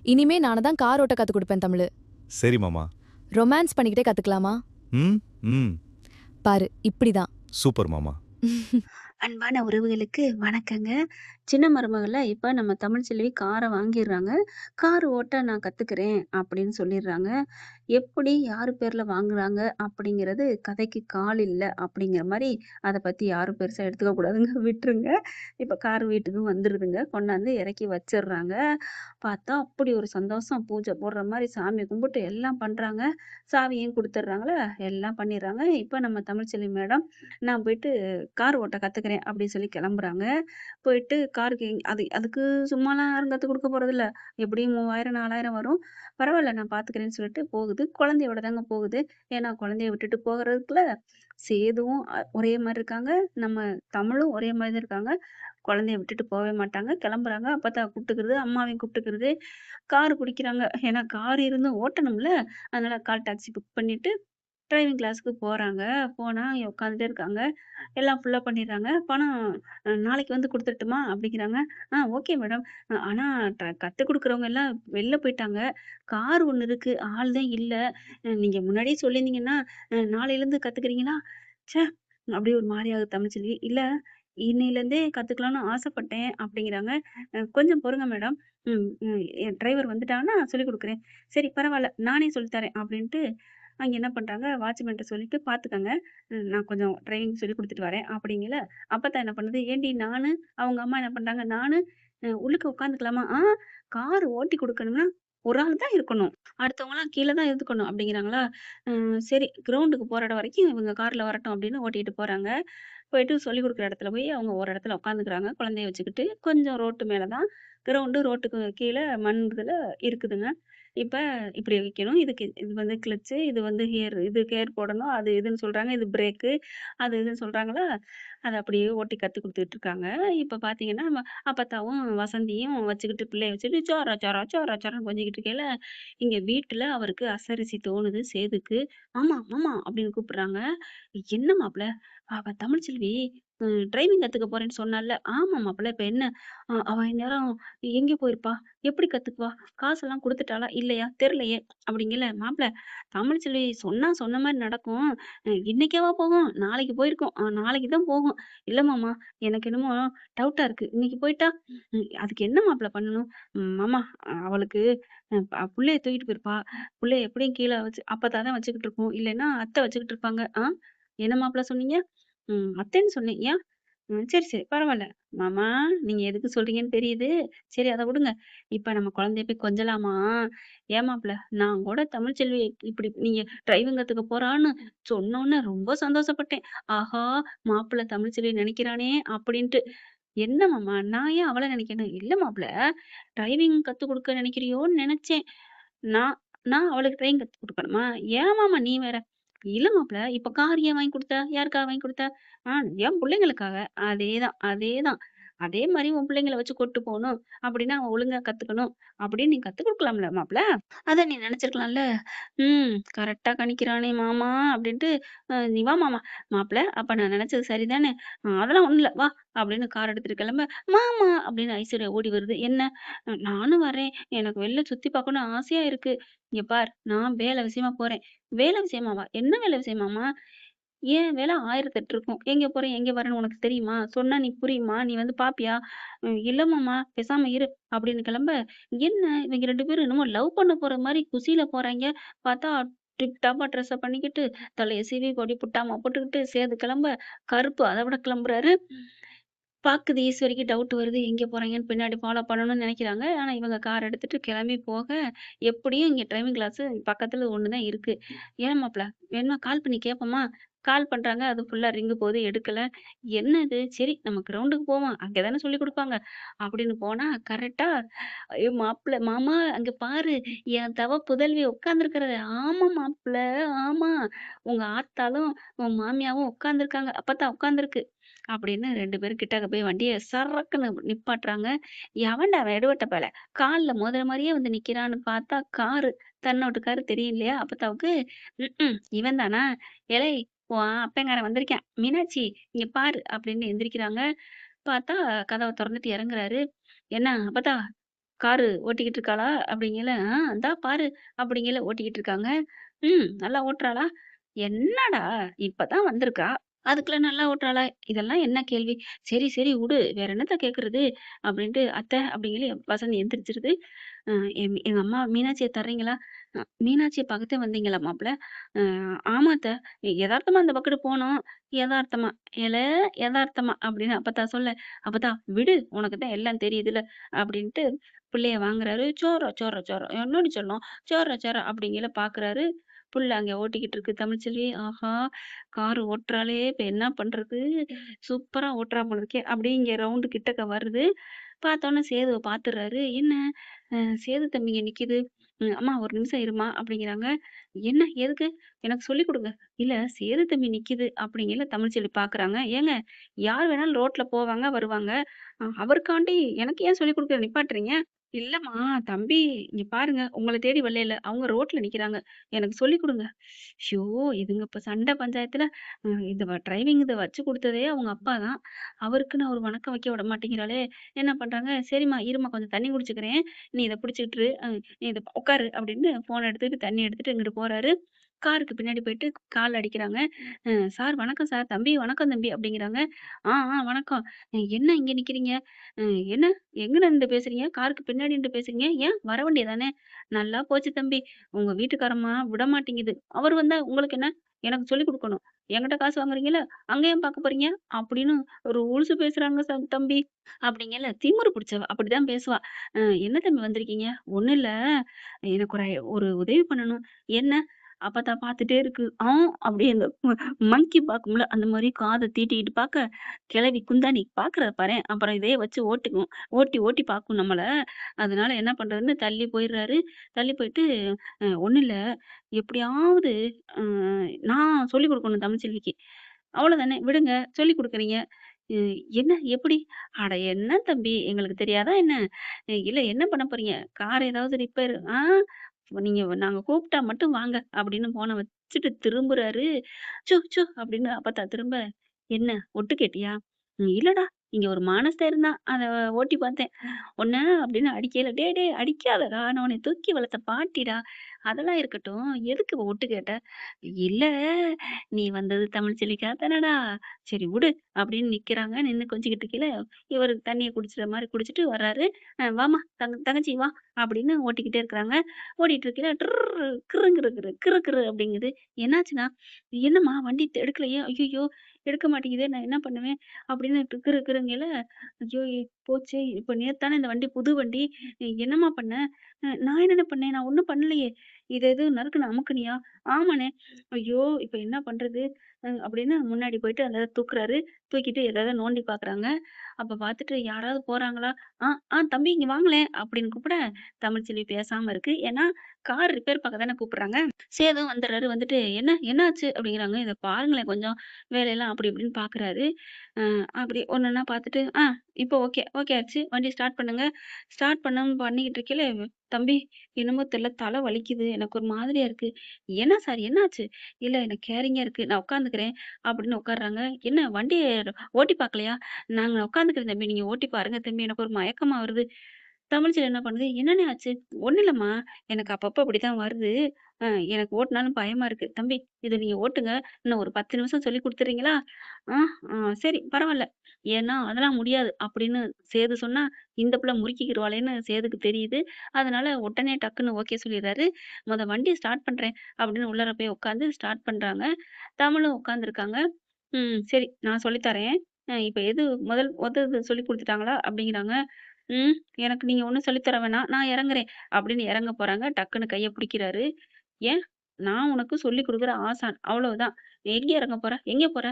இனிமே நானு தான் கார் ஓட்ட கத்து குடுப்பேன் தமிழு. சரி மாமா. ரொமான்ஸ் பண்ணிக்கிட்டே கத்துக்கலாமா? ம் ம் பாரு இப்படிதான். சூப்பர் மாமா. அன்பான உறவுகளுக்கு வணக்கங்க. சின்ன மருமகள இப்ப நம்ம தமிழ்ச்செல்வி கார வாங்கிர்றாங்க. "கார் ஓட்ட நான் கத்துக்கிறேன்" அப்படின்னு சொல்லிர்றாங்க. எப்படி, யாரு பேர்ல வாங்குறாங்க அப்படிங்கிறது கதைக்கு கால் இல்ல அப்படிங்கிற மாரி அத பத்தி யாரும் பெருசா எடுத்துக்க கூடாதுங்க. விட்டுருங்க. இப்ப கார் வீட்டுக்கு வந்துருதுங்க. கொண்டாந்து இறக்கி வச்சிர்றாங்க. பார்த்தா அப்படி ஒரு சந்தோஷம். பூஜை போடுற மாரி சாமி கும்பிட்டு எல்லாம் பண்றாங்க. சாவியும் குடுத்துர்றாங்களா, எல்லாம் பண்ணிர்றாங்க. இப்ப நம்ம தமிழ்ச்செல்வி மேடம், நான் போயிட்டு கார் ஓட்ட கத்துக்கிறேன் அப்படின்னு சொல்லி கிளம்புறாங்க. போயிட்டு காருக்கு அதுக்கு சும்மாலாம் யாரும் கத்துக் குடுக்க போறதில்ல. எப்படியும் 3000, 4000 வரும். பரவால்ல நான் பார்த்துக்கிறேன்னு சொல்லிட்டு போகுது. குழந்தையோட தாங்க போகுது. ஏன்னா குழந்தைய விட்டுட்டு போகறதுக்குள்ள சேதுவும் ஒரே மாரி இருக்காங்க. நம்ம தமிழும் ஒரே மாரி தான் இருக்காங்க. குழந்தைய விட்டுட்டு போவே மாட்டாங்க. கிளம்புறாங்க. அப்பத்தா கூப்பிட்டுக்கிறது, அம்மாவையும் கூப்பிட்டுக்கிறது. கார் பிடிக்கிறாங்க. ஏன்னா கார் இருந்தும் ஓட்டணும்ல. அதனால கால் டாக்ஸி புக் பண்ணிட்டு டிரைவிங் கிளாஸ்க்கு போறாங்க. போனா இங்க உட்காந்துட்டே இருக்காங்க. எல்லாம் ஃபுல்லா பண்ணிடுறாங்க. பணம் நாளைக்கு வந்து குடுத்துறட்டுமா? அப்படிங்கிறாங்க. Okay madam. ஆனா கத்துக் குடுக்குறவங்க எல்லாம் வெளில போயிட்டாங்க. கார் ஒண்ணு இருக்கு. ஆள் தான் இல்ல. நீங்க முன்னாடியே சொல்லியிருந்தீங்கன்னா, நாளையிலருந்து கத்துக்கிறீங்களா? ச்சே! அப்படியே ஒரு மாரி ஆகுது தமிழ்ச்செல்வி. இல்ல இன்னையிலேருந்தே கத்துக்கலாம்னு ஆசைப்பட்டேன் அப்படிங்கிறாங்க. கொஞ்சம் பொறுங்க மேடம். ம், ம். என் டிரைவர் வந்துட்டாங்கன்னா சொல்லிக் குடுக்குறேன். சரி பரவால்ல. நானே சொல்லி தரேன் அப்படின்ட்டு அங்க என்ன பண்றாங்க, வாட்ச்மேன்ட்ட சொல்லிட்டு பார்த்துக்கங்க. நான் கொஞ்சம் டிரைவிங் சொல்லிக் குடுத்துட்டு வரேன் அப்படிங்கல. அப்பத்தா என்ன பண்ணுது, ஏன்டி நானு அவங்க அம்மா என்ன பண்றாங்க, நானு உள்ளுக்க உட்காந்துக்கலாமா? கார் ஓட்டி குடுக்கணும்னா, ஒரு ஆள் தான் இருக்கணும். அடுத்தவங்கலாம் கீழ தான் இருந்துக்கணும் அப்படிங்கிறாங்களா. சரி கிரவுண்டுக்கு போற இடம் வரைக்கும் இவங்க கார்ல வரட்டும் அப்படின்னு ஓட்டிட்டு போறாங்க. போயிட்டு சொல்லிக் குடுக்குற இடத்துல போய் அவங்க ஒரு இடத்துல உட்காந்துக்கிறாங்க. குழந்தைய வச்சுக்கிட்டு. கொஞ்சம் ரோட்டு மேல தான். கிரவுண்டு ரோட்டுக்கு கீழ மண் இதுல இருக்குதுங்க. இப்ப இப்படி வைக்கணும். இது வந்து கிளட்ச்சு, இது வந்து கியர் போடணும். அது இதுன்னு சொல்றாங்க. இது பிரேக்கு. அது இதுன்னு சொல்றாங்களா, அத அப்படியே ஓட்டி கத்துக் குடுத்துட்டு இருக்காங்க. இப்ப பார்த்தீங்கன்னா, அப்பத்தாவும், வசந்தியும் வச்சுக்கிட்டு பிள்ளைய வச்சுட்டு சோரா, சோரா, சோரா, சோரான்னு கொஞ்சிக்கிட்டு இருக்கையில, இங்க வீட்டுல அவருக்கு அசரிசி தோணுது சேதுக்கு. "மாமா, மாமா" அப்படின்னு கூப்பிடுறாங்க. "என்ன மாப்ள? அவ தமிழ்ச்செல்வி டிரைவிங் கத்துக்க போறேன்னு சொன்னால்ல." "ஆமா மாப்ள. இப்ப என்ன? அவ இந்நேரம் எங்கே போயிருப்பா? எப்படி கத்துக்குவா? காசெல்லாம் குடுத்துட்டாளா? இல்லையா? தெர்லையே." அப்படிங்கல. "மாப்ள தமிழ்ச்செல்வி சொன்னா சொன்ன மாரி நடக்கும். இன்னைக்கேவா போகும்? நாளைக்கு போயிருக்கும். நாளைக்கு தான் போகும்." "இல்ல மாமா, எனக்கு என்னமோ டவுட்டா இருக்கு. இன்னைக்கு போயிட்டா?" அதுக்கு என்ன மாப்ள பண்ணணும்?" மாமா அவளுக்கு புள்ளைய தூக்கிட்டு போயிருப்பா. புள்ளைய எப்படியும் கீழ வச்சு அப்பத்தா தான் வச்சுக்கிட்டு இருக்கும். இல்லைன்னா அத்தை வச்சுக்கிட்டு இருப்பாங்க." என்ன மாப்ள சொன்னீங்க?" அத்தைன்னு சொன்னேன்." ஏன்?" சரி, சரி. பரவால்ல. மாமா நீங்க எதுக்கு சொல்றீங்கன்னு தெரியுது. சரி அத விடுங்க. இப்ப நம்ம குழந்தைய போய் கொஞ்சலாமா? ஏன் மாப்ள நான் கூட தமிழ்ச்செல்வி இப்படி நீங்க டிரைவிங் கத்துக்க போறான்னு சொன்னோனே ரொம்ப சந்தோஷப்பட்டேன். ஆஹா! மாப்பிள்ளை தமிழ்ச்செல்விய நெனைக்கிறானே அப்படின்ட்டு. என்ன மாமா நான் ஏன் அவள நெனைக்கணும்? இல்ல மாப்ள டிரைவிங் கத்துக் குடுக்க நெனைக்கிறியோன்னு நெனச்சேன். நான் நான் அவளுக்கு டிரைவிங் கத்துக் குடுக்கணுமா? ஏன் மாமா நீ வேற? இல்ல மாப்ள இப்ப கார் ஏன் வாங்கி குடுத்த? யாருக்காக வாங்கி குடுத்த? ஆ என் புள்ளைங்களுக்காக. அதேதான், அதேதான். அதே மாரி உன் பிள்ளைங்கள வச்சு கூட்டு போணும். அப்படின்னா அவன் ஒழுங்கா கத்துக்கணும். அப்படின்னு நீ கத்துக் குடுக்கலாம்ல மாப்ள. அத நீ நெனச்சிருக்கலாம்ல. கரெக்ட்டா கணிக்கிறானே மாமா அப்படின்ட்டு, நீ வா மாமா. மாப்ள அப்ப நான் நெனச்சது சரிதானே? அதெல்லாம் ஒண்ணும் இல்ல. வா அப்படின்னு கார் எடுத்துட்டு கிளம்ப, மாமா அப்படின்னு ஐஸ்வர்யா ஓடி வருது. என்ன? நானும் வரேன். எனக்கு வெளில சுத்தி பார்க்கணும்னு ஆசையா இருக்கு. இங்க பார் நான் வேலை விஷயமா போறேன். வேலை விஷயமாவா? என்ன வேலை விஷயமாம்மா? ஏன் வேலை 1008 இருக்கும். எங்க போறேன், எங்க வரேன்னு உனக்கு தெரியுமா? சொன்னா நீ புரியுமா? நீ வந்து பாப்பியா? இல்ல மாமா, பேசாம இரு அப்படின்னு கிளம்ப, என்ன இவங்க 2 பேரும் என்னமோ லவ் பண்ண போற மாரி குஷியில போறாய்ங்க. பார்த்தா டிப் டாப்பா ட்ரெஸ்ஸ பண்ணிக்கிட்டு, தலைய சீவி கொடி புட்டாமா போட்டுக்கிட்டு, சேது கிளம்ப, கருப்பு அத விட கிளம்புறாரு. பாக்குது ஈஸ்வரிக்கு டவுட் வருது. எங்கே போறாய்ங்கன்னு பின்னாடி ஃபாலோ பண்ணணும்னு நெனைக்கிறாங்க. ஆனா இவங்க கார் எடுத்துட்டு கிளம்பி போக, எப்படியும் இங்க டிரைவிங் கிளாஸ் பக்கத்துல ஒண்ணு தான் இருக்கு. "ஏன் மாப்ள வேணுமா கால் பண்ணி கேட்போமா?" கால் பண்றாங்க. அது ஃபுல்லா ரிங்கு போகுது எடுக்கல. என்னது? சரி நம்ம கிரவுண்டுக்கு போவோம். அங்க தானே சொல்லிக் குடுப்பாங்க. அப்படின்னு போனா கரெக்ட்டா, "ஐயோ! மாமா அங்க பாரு என் தவ புதல்வி உட்கார்ந்திருக்கிறத." "ஆமா மாப்ள, ஆமா. உங்க ஆத்தாளும், உன் மாமியாவும் உட்கார்ந்திருக்காங்க. அப்பதான் உட்கார்ந்திருக்கு." அப்படின்னு 2 பேரும் கிட்டக்க போய் வண்டிய சர்ருக்குன்னு நிப்பாட்டுறாங்க. எவன்டா அவன் எடுபட்ட பயல! கால்ல மோதுற மாரியே வந்து நிக்கிறான்னு பார்த்தா காரு. தன்னோட்டு காரு தெரியும் இல்லையா? அப்பத்தாவுக்கு, இவன் தானா? ஏலேய்! உன் அப்பங்காரன் வந்திருக்கான். மீனாட்சி இங்க பாரு அப்படின்னு எந்திரிக்கிறாங்க. பார்த்தா கதவ தொறந்துட்டு இறங்குறாரு. என்ன அப்பத்தா காரு ஓட்டிக்கிட்டு இருக்காளா? அப்படிங்கல. இந்தா பாரு" அப்படிங்கல ஓட்டிக்கிட்டு இருக்காங்க. நல்லா ஓட்டுறாளா? என்னடா! இப்ப தான் வந்திருக்கா. அதுக்குள்ள நல்லா ஓட்டுறாளா? இதெல்லாம் என்ன கேள்வி? சரி, சரி உடு. வேற என்னத்த கேட்கறது? அப்படின்ட்டு அத்தை அப்படிங்கல வசந்தி எந்திரிச்சிருது. அ எங்க அம்மா மீனாட்சிய தர்றீங்களா? மீனாட்சிய பார்க்கத்தான் வந்தீங்களா மாப்ள? அ ஆமா அத்த. எதார்த்தமா அந்த பக்கட்டு போனோம். எதார்த்தமா, ஏல எதார்த்தமா அப்படின்னு அப்பத்தா சொல்ல, அப்பத்தா விடு உனக்கு தான் எல்லாம் தெரியுதுல்ல அப்படின்ட்டு புள்ளைய வாங்குறாரு. சோரா, சோரா, சோரா. என்னடி செல்லம்? சோரா, சோரா அப்படிங்கல பார்க்குறாரு. புள்ள அங்க ஓட்டிக்கிட்டு இருக்கு தமிழ்ச்செல்வி. ஆஹா! கார் ஓட்டுறாளே! இப்ப என்ன பண்றது? சூப்பரா ஓட்டுறா போல இருக்கே! அப்படியே இங்க ரவுண்டு கிட்டக்க வருது. பார்த்தோன்னே சேதுவ பார்த்துர்றாரு. என்ன அ சேது தம்பி இங்க நிக்குது. அம்மா ஒரு நிமிஷம் இரும்மா அப்படிங்கிறாங்க. என்ன? எதுக்கு? எனக்கு சொல்லிக் குடுங்க. இல்ல சேது தம்பி நிக்குது அப்படிங்கையில தமிழ்ச்செல்வி பார்க்குறாங்க. ஏங்க யார் வேணாலும் ரோட்ல போவாங்க, வருவாங்க. அவருக்காண்டி எனக்கு ஏன் சொல்லிக் குடுக்குறத நிப்பாட்டுறீங்க? இல்லம்மா, தம்பி இங்க பாருங்க. உங்கள தேடி வரலைல. அவங்க ரோட்ல நிக்கிறாங்க. எனக்கு சொல்லிக் குடுங்க. ஷோ! இதுங்க இப்ப சண்டை பஞ்சாயத்துல இந்த டிரைவிங் இத வச்சு குடுத்ததே அவங்க அப்பா தான். அவருக்கு நான் ஒரு வணக்கம் வைக்க விட மாட்டேங்கிறாளே! என்ன பண்றாங்க? சரிம்மா இரும்மா கொஞ்சம் தண்ணி குடிச்சுக்கிறேன். நீ இத பிடிச்சுக்கிட்டு இரு. நீ இத உட்காரு அப்படின்னு ஃபோன் எடுத்துட்டு தண்ணி எடுத்துட்டு இங்கிட்டு போறாரு. காருக்கு பின்னாடி போயிட்டு கால் அடிக்கிறாங்க. சார் வணக்கம் சார். தம்பி வணக்கம் தம்பி அப்படிங்கிறாங்க. வணக்கம். என்ன இங்க நிக்கிறீங்க? அ என்ன எங்கன நிண்டு பேசுறீங்க? காருக்கு பின்னாடி நிண்டு பேசுறீங்க. ஏன் வர வேண்டியதானே? நல்லா போச்சு தம்பி. உங்க வீட்டுக்காரம்மா விடமாட்டேங்குது. அவரு வந்தா உங்களுக்கு என்ன? எனக்கு சொல்லிக் குடுக்கணும். என்கிட்ட காசு வாங்குறீங்கல்ல, அங்க ஏன் பாக்க போறீங்க? அப்படின்னு ரூல்ஸ் பேசுறாங்க தம்பி. அப்படிங்கல திமிரு புடிச்சவ. அப்படிதான் பேசுவா. என்ன தம்பி வந்திருக்கீங்க? ஒண்ணும் இல்ல. எனக்கு ஒரு உதவி பண்ணணும். என்ன? அப்பத்தா பாத்துட்டே இருக்கு. அப்படியே இந்த மங்கி பாக்கும்ல, அந்த மாரி காத தீட்டிக்கிட்டு பாக்க, கிழவி குந்தாணி பாக்குறத பாரேன். அப்புறம் இதே வச்சு ஓட்டிக்கும். ஓட்டி, ஓட்டி பாக்கும் நம்மள. அதனால என்ன பண்றதுன்னு தள்ளி போயிடுறாரு. தள்ளி போயிட்டு, ஒண்ணும் இல்ல. எப்படியாவது அ நான் சொல்லிக் குடுக்கணும் தமிழ்ச்செல்விக்கு. அவ்வளோதானே விடுங்க. சொல்லிக் குடுக்குறீங்க. அ என்ன? எப்படி? அட என்ன தம்பி எங்களுக்கு தெரியாதா என்ன? இல்ல என்ன பண்ண போறீங்க? கார் ஏதாவது ரிப்பேர் நீங்க நாங்க கூப்பிட்டா மட்டும் வாங்க அப்படின்னு ஃபோன வச்சுட்டு திரும்புறாரு. ச்சோ! அப்படின்னு அப்பத்தா திரும்ப, என்ன ஒட்டு கேட்டியா? இல்லடா. இங்க ஒரு மானஸ்தேரம் தான். அத ஓட்டி பார்த்தேன். உன்ன அப்படின்னு அடிக்கையில, டேய் அடிக்காதடா! நான் உன்னைய தூக்கி வளர்த்த பாட்டிடா! அதெல்லாம் இருக்கட்டும். எதுக்கு இப்ப ஒட்டு கேட்ட? இல்ல நீ வந்தது தமிழ்ச்செல்விக்காக தானடா! சரி விடு அப்படின்னு நிக்கிறாங்க. நின்னு கொஞ்சிக்கிட்டு இருக்கையில, இவரு தண்ணிய குடிச்சிற மாரி குடிச்சிட்டு வர்றாரு. வாம்மா தங்கச்சி வா அப்படின்னு ஓட்டிக்கிட்டே இருக்கிறாங்க. ஓடிட்டு இருக்கையில கிறு கிறு கிறு கிறு கிறு அப்படிங்குது. என்னாச்சுன்னா, என்னம்மா வண்டி எடுக்கலையே? ஐய்யய்யோ! எடுக்க மாட்டேங்குதே! நான் என்ன பண்ணுவேன்? அப்படின்னு கிறு கிறுங்கையில, ஐயோ! போச்சே! இப்ப நேத்து தானே இந்த வண்டி புது வண்டி. என்னம்மா பண்ண? நான் என்னண்ணே பண்ணேன்? நான் ஒண்ணும் பண்ணலையே! இத எதுவும் நறுக்குன அமுக்குனியா? ஆமாண்ணே. ஐயோ! இப்ப என்ன பண்றது? அப்படின்னு முன்னாடி போயிட்டு அத தூக்குறாரு. தூக்கிட்டு எதாவது நோண்டி பார்க்குறாங்க. அப்ப பார்த்துட்டு யாராவது போறாங்களா? தம்பி இங்க வாங்களேன் அப்படின்னு கூப்பிட, தமிழ்ச்செல்வி பேசாம இருக்கு. ஏன்னா, கார் ரிப்பேர் பார்க்க தானே கூப்பிடுறாங்க. சேதும் வந்துடுறாரு. வந்துட்டு, என்ன ஆச்சு? அப்படிங்கிறாங்க. இத பாருங்களேன் கொஞ்சம் வேலையெல்லாம் அப்படி இப்படின்னு பார்க்குறாரு. அப்படி ஒன்னொன்னா பார்த்துட்டு, இப்போ ஓகே ஆச்சு. வண்டிய ஸ்டார்ட் பண்ணுங்க. ஸ்டார்ட் பண்ணிக்கிட்டு இருக்கையில, தம்பி என்னமோ தெர்ல தல வலிக்குது. எனக்கு ஒரு மாதிரியா இருக்கு. என்ன சார் என்னாச்சு? இல்ல எனக்கு கேரிங்கா இருக்கு. நான் உட்காந்துக்கிறேன் அப்படின்னு உட்கார்றாங்க. என்ன வண்டிய ஓட்டி பார்க்கலையா? நாங்க உட்காந்துக்கிறேன் தம்பி. நீங்க ஓட்டி பாருங்க தம்பி. எனக்கு ஒரு மயக்கமா வருது. தமிழ்ச்செல்வி என்ன பண்ணுது? "என்னண்ணே ஆச்சு?" "ஒண்ணும் இல்லம்மா. எனக்கு அப்பப்ப இப்படித்தான் வருது. அ எனக்கு ஓட்டுனாலும் பயமா இருக்கு. தம்பி இத நீங்க ஓட்டுங்க. இன்னும் ஒரு 10 நிமிஷம் சொல்லிக் குடுத்துறீங்களா?" "ஆ, சரி பரவால்ல. ஏன்னா அதெல்லாம் முடியாது." அப்படின்னு சேது சொன்னா, இந்த புள்ள முறுக்கிக்கிருவாளேன்னு சேதுக்கு தெரியுது. அதனால உடனே டக்குன்னு ஓகே சொல்லிர்றாரு. வண்டிய ஸ்டார்ட் பண்றேன்." அப்படின்னு உள்ளார போய் உட்காந்து ஸ்டார்ட் பண்றாங்க. தமிழும் உட்காந்துருக்காங்க. சரி நான் சொல்லித் தரேன். இப்ப எது மொத சொல்லிக் குடுத்துட்டாங்களா?" அப்படிங்கிறாங்க. ம். எனக்கு நீங்க ஒண்ணும் சொல்லி தர வேணாம். நான் இறங்குறேன். அப்படின்னு இறங்க போறாங்க. டக்குன்னு கைய பிடிக்கிறாரு. ஏன்? நான் உனக்கு சொல்லிக் குடுக்குற ஆசான். அவ்வளவுதான். நீ எங்க இறங்க போற? எங்க போற?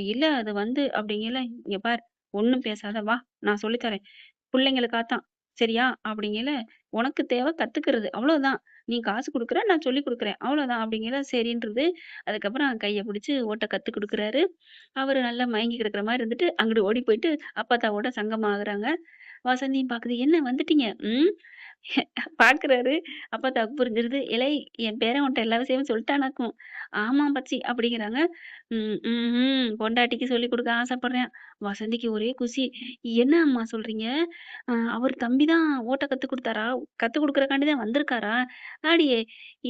இல்ல அது வந்து அப்படிங்கல, இங்க பார் ஒண்ணும் பேசாத வா! நான் சொல்லித் தரேன். புள்ளைங்களுக்காகத்தான். சரியா? அப்படிங்கல, உனக்கு தேவை கத்துக்கிறது. அவ்வளவுதான். நீ காசு குடுக்குற, நான் சொல்லிக் குடுக்குறேன். அவ்வளவுதான். அப்படிங்கல சரின்றது. அதுக்கப்புறம் கைய பிடிச்சு ஓட்ட கத்துக் குடுக்குறாரு. அவரு நல்லா மயங்கி கிடக்குற மாரி இருந்துட்டு, அங்கிட்டு ஓடி போயிட்டு அப்பத்தாவோட சங்கமாகுறாங்க. வசந்தியும் பாக்குது. "என்ன வந்துட்டீங்க?" பாக்குறாரு. அப்பத்தாவுக்கு புரிஞ்சிருது. "ஏலே என் பேரன் உன்ட்ட எல்லா விஷயமும் சொல்ட்டானாக்கும். ஆமா பச்சி அப்படிங்கிறாங்க. பொண்டாட்டிக்கு சொல்லிக் குடுக்க ஆசைப்படுறேன். வசந்திக்கு ஒரே குஷி. என்ன அம்மா சொல்றீங்க? அவர் தம்பி தான் ஓட்ட கத்துக் குடுத்தாரா? கத்துக் குடுக்கறக்காண்டி தான் வந்திருக்காரா? அடியே!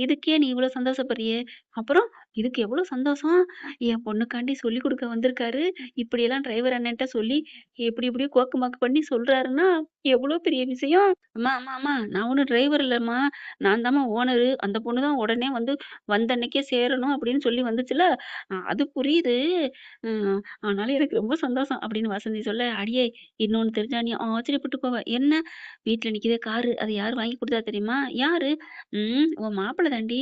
இதுக்கே நீ இவ்ளோ சந்தோஷப்படுறியே! அப்புறம் இதுக்கு எவ்ளோ சந்தோஷம். என் பொண்ணுக்காண்டி சொல்லிக் குடுக்க வந்திருக்காரு. இப்படியெல்லாம் டிரைவர் அண்ணன்ட்ட சொல்லி எப்படி எப்படியோ கோக்கு மாக்கு பண்ணி சொல்றாருன்னா, எவ்ளோ பெரிய விஷயம். அம்மா, அம்மா, அம்மா நான் ஒண்ணும் டிரைவர் இல்லம்மா. நான் தாம்மா ஓனரு. அந்த பொண்ணு தான் உடனே வந்து வந்த அன்னைக்கே சேரணும் அப்படின்னு சொல்லி வந்துச்சுல்ல. அது புரியுது. ம் ஆனாலும் எனக்கு ரொம்ப சந்தோஷம் அப்படின்னு வசந்தி சொல்ல, அடியே இன்னொன்னு தெரிஞ்சா நீ ஆச்சரியப்பட்டு போவ. என்ன? வீட்ல நிக்குதே காரு. அது யாரு வாங்கி குடுத்தா தெரியுமா? யாரு? உன் மாப்பிள தாண்டி.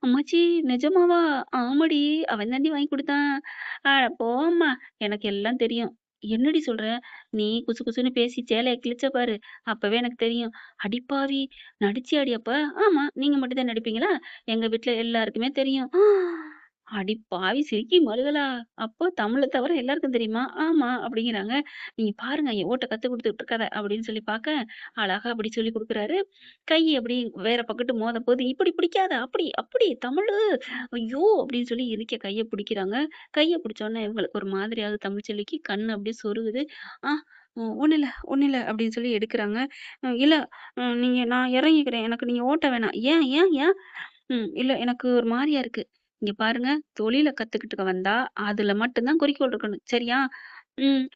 அம்மாச்சி நிஜமாவா? ஆமாடி. அவன் தாண்டி வாங்கி குடுத்தான். அட போம்மா! எனக்கு எல்லாம் தெரியும். என்னடி சொல்ற? நீ குசு குசுன்னு பேசி சேலைய கிழிச்ச பாரு. அப்பவே எனக்கு தெரியும். அடிப்பாவி! நடிச்சியாடி அப்ப? ஆமா. நீங்க மட்டும் தான் நடிப்பீங்களா? எங்க வீட்ல எல்லாருக்குமே தெரியும். அடி பாவி சிரிக்கி மருதலா! அப்போ தமிழ தவிர எல்லாருக்கும் தெரியுமா? ஆமா அப்படிங்கிறாங்க. நீங்க பாருங்க என் ஓட்ட கத்துக் குடுத்துட்டு இருக்காத அப்படின்னு சொல்லி பாக்க, அழகா அப்படி சொல்லிக் குடுக்குறாரு. கை அப்படி வேற பக்கட்டு மோதப்போது, இப்படி பிடிக்காத, அப்படி, அப்படி தமிழு. ஐயோ! அப்படின்னு சொல்லி இறுக்கிய கைய பிடிக்கிறாங்க. கைய பிடிச்சோனே இவங்களுக்கு ஒரு மாதிரி ஆகுது தமிழ்ச்செல்விக்கு. கண்ணு அப்படியே சொருகுது. ஆ ஒண்ணும் இல்ல, ஒண்ணும் இல்ல அப்படின்னு சொல்லி எடுக்குறாங்க. இல்ல நான் இறங்கிக்கிறேன். எனக்கு நீங்க ஓட்ட வேணாம். ஏன், ஏன், ஏன்? இல்ல எனக்கு ஒரு மாரியா இருக்கு. இங்க பாருங்க, தொழில கத்துக்கிட்டு வந்தா, அதுல மட்டும் தான் குறிக்கோள் இருக்கணும். சரியா?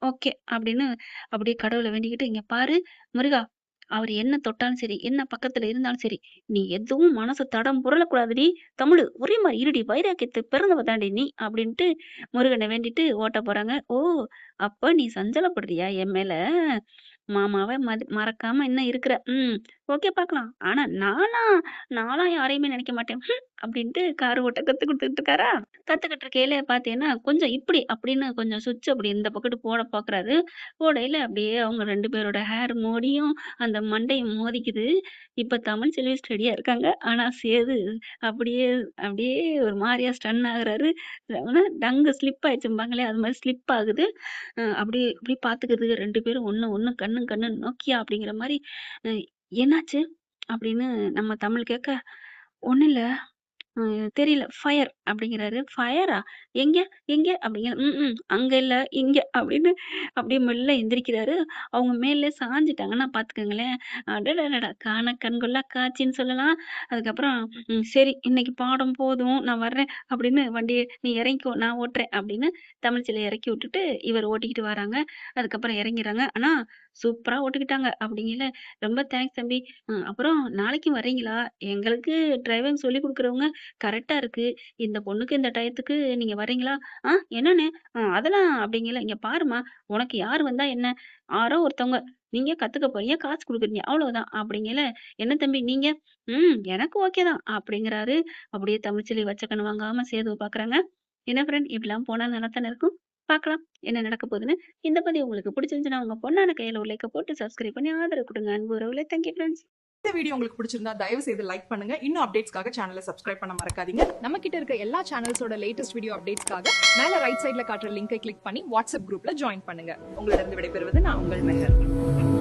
ஓகே. அப்படின்னு அப்படியே கடவுள வேண்டிக்கிட்டு, இங்க பாரு முருகா, அவரு என்ன தொட்டாலும் சரி, என்ன பக்கத்துல இருந்தாலும் சரி, நீ எதுவும் மனசு தடம் புரளக்கூடாதுடி. தமிழு ஒரே மாரி இருடி. வைராக்கியத்த பிறந்தவ தாண்டி நீ. அப்படின்ட்டு முருகன வேண்டிட்டு ஓட்ட போறாங்க. ஓ! அப்ப நீ சஞ்சலப்படுறியா என் மேல? மாமாவ மறக்காம இன்னும் இருக்கிற. ஓகே பார்க்கலாம். ஆனா நான்லாம் யாரையுமே நினைக்க மாட்டேன். அப்படின்ட்டு கார் ஓட்ட கத்துக் குடுத்துட்டு இருக்காரா? கத்துக்கிட்டு இருக்கையில பார்த்தீங்கன்னா, கொஞ்சம் இப்படி அப்படின்னு கொஞ்சம் சுவிட்ச் அப்படி இந்த பக்கட்டு போட பார்க்குறாரு. போடையில அப்படியே அவங்க 2 பேரோட ஹேர் மோடியும், அந்த மண்டையும் மோதிக்குது. இப்ப தமிழ்ச்செல்வி ஸ்டடியா இருக்காங்க. ஆனா சேது அப்படியே அப்படியே ஒரு மாரியா ஸ்டன் ஆகுறாரு. டங்கு ஸ்லிப் ஆயிடுச்சும்பாங்களே, அது மாரி ஸ்லிப் ஆகுது. அப்படியே அப்படியே பார்த்துக்குதுக 2 பேரும் ஒண்ணு ஒண்ணு கண்ணு நோக்கியா அப்படிங்கிற மாரி, அ "என்னாச்சு?" அப்படின்னு நம்ம தமிழ் கேட்க, "ஒண்ணும் இல்ல." தெரியல. ஃபயர் அப்படிங்கிறாரு. ஃபயரா? எங்க? எங்க? அப்படிங்கிற. அங்க இல்ல, இங்க அப்படின்னு அப்படியே மெல்ல எந்திரிக்கிறாரு. அவங்க மேலே சாஞ்சுட்டாங்கன்னா பார்த்துக்கங்களேன். அடடடடா! காண கண்கொள்ளா காட்சின்னு சொல்லலாம். அதுக்கப்புறம் சரி இன்னைக்கு பாடம் போதும். நான் வர்றேன் அப்படின்னு வண்டிய நீ இறங்கிக்கோ நான் ஓட்டுறேன் அப்படின்னு தமிழ்ச்செல்விய இறக்கி விட்டுட்டு இவர் ஓட்டிக்கிட்டு வராங்க. அதுக்கப்புறம் இறங்கிறாங்க. ஆனா சூப்பரா ஓட்டிக்கிட்டாங்க அப்படிங்கையில, ரொம்ப தேங்க்ஸ் தம்பி. அப்புறம் நாளைக்கு வர்றீங்களா? எங்களுக்கு டிரைவிங் சொல்லிக் குடுக்குறவங்க கரெக்ட்டா இருக்கு. இந்த பொண்ணுக்கு இந்த டயத்துக்கு நீங்க வர்றீங்களா? என்னண்ணே? அதெல்லாம் அப்படிங்கல. இங்க பாரும்மா, உனக்கு யார் வந்தா என்ன? யாரோ ஒருத்தவங்க. நீங்க கத்துக்க போறீங்க, காசு குடுக்குறீங்க. அவ்வளவுதான். அப்படிங்கல. என்ன தம்பி நீங்க? எனக்கு ஓகே தான். அப்படிங்கிறாரு. அப்படியே தமிழ்ச்செல்வி வச்ச கண்ணு வாங்காம சேதுவ பார்க்குறாங்க. என்ன ஃப்ரெண்ட் இப்படிலாம் போனா நல்லா தானே இருக்கும். பார்க்கலாம். என்ன நடக்க போகுதுன்னு. இந்த பதிவு உங்களுக்கு பிடிச்சிருந்துச்சுன்னா, உங்க பொண்ணான கையில ஒரு லைக்க போட்டு சப்ஸ்கிரைப் பண்ணி ஆதரவு குடுங்க. அன்பு உறவுகளே. Thank you friends. இந்த வீடியோ உங்களுக்கு பிடிச்சிருந்தா தயவு செய்து லைக் பண்ணுங்க. இன்னும் அப்டேட்ஸ்க்காக சேனலை சப்ஸ்கிரைப் பண்ண மறக்காதீங்க. நம்ம கிட்ட இருக்க எல்லா சேனல்ஸோட லேட்டஸ்ட் வீடியோ அப்டேட்ஸ்க்காக மேல ரைட் சைடுல காட்டுற லிங்கை கிளிக் பண்ணி வாட்ஸ்அப் குரூப்ல ஜாயின் பண்ணுங்க. உங்களிடம் விடைபெறுவது நான் உங்கள் மெஹர்.